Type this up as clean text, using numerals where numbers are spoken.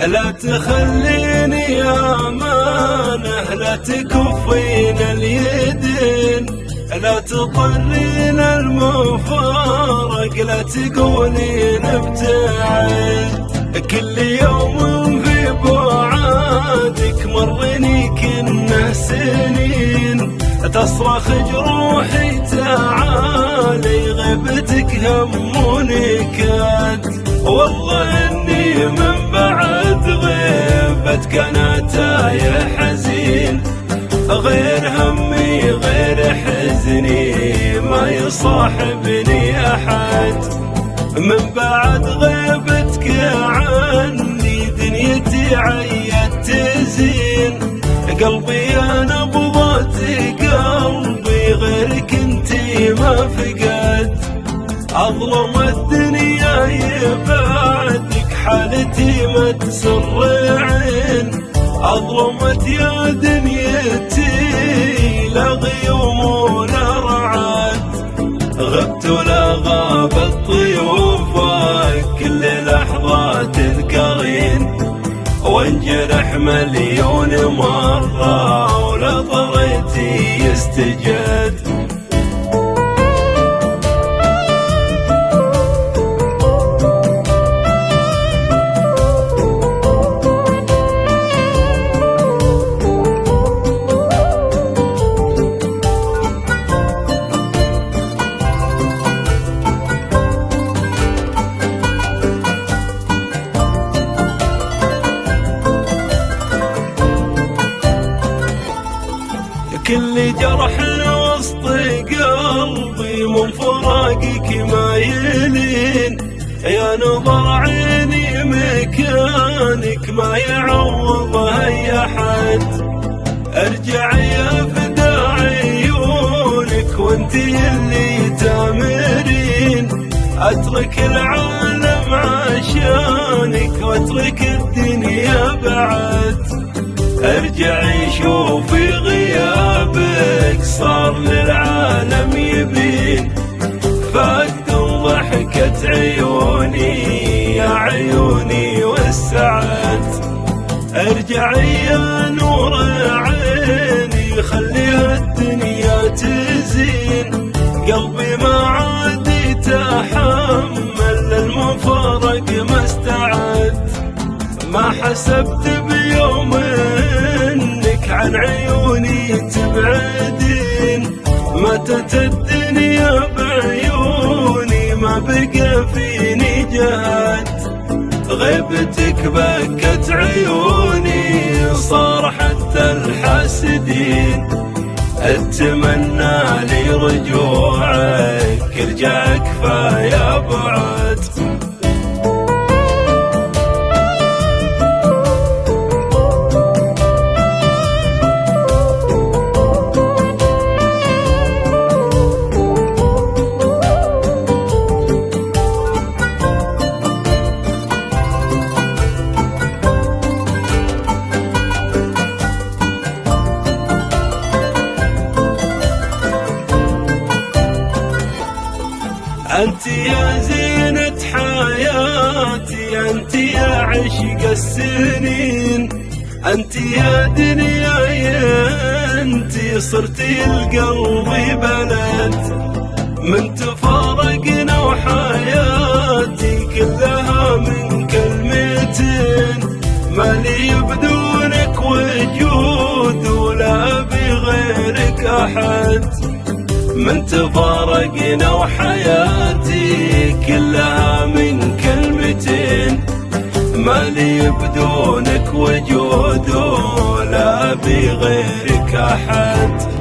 لا تخليني أمانة، لا تكفين اليدين، لا تضرين المفارق، لا تقولين ابتعد. كل يوم في بعادك مرني كنا سنين، تصرخ جروحي تعالي غيبتك هموني كاد. والله اني من بعد غيبتك انا تايه حزين، غير همي غير حزني ما يصاحبني احد. من بعد غيبتك عني دنيتي عيت تزين، قلبي انا بضات قلبي غيرك انتي ما فقد. اظلم الدنيا يبعدك حالتي ما تسر عين، اظلمت يا دنيتي لا غيوم ولا رعد. غبت ولا غابت ضيوفك كل لحظات تذكرين، وانجرح مليون مرة ولا ضريتي يستجد. كل جرح وسط قلبي من فراقك ما يلين، يا نظر عيني مكانك ما يعوضها اي احد. ارجعي يا فدا عيونك وانتي اللي تامرين، اترك العالم عشانك واترك الدنيا بعد. ارجعي شوفي غيابك صار للعالم يبين، فقد ضحكت عيوني يا عيوني والسعد. ارجعي يا نور عيني خليها الدنيا تزين، قلبي ما عاد يتحمل المفارق ما استعد. ما حسبت بيوم انك عن عيوني تبعدين، ماتت الدنيا بعيوني ما بقى فيني جهد. غيبتك بكت عيوني صار حتى الحاسدين، اتمنى لي رجوعك ارجع كفاية بعد. أنت يا زينة حياتي، أنت يا عشق السنين، أنت يا دنياي، أنت صرتي لقلبي بلد. من تفارقنا وحياتي كلها من كلمتين، مالي بدونك وجود ولا بغيرك أحد. من تفارقنا وحياتي كلها من كلمتين، مالي بدونك وجود ولا بغيرك أحد.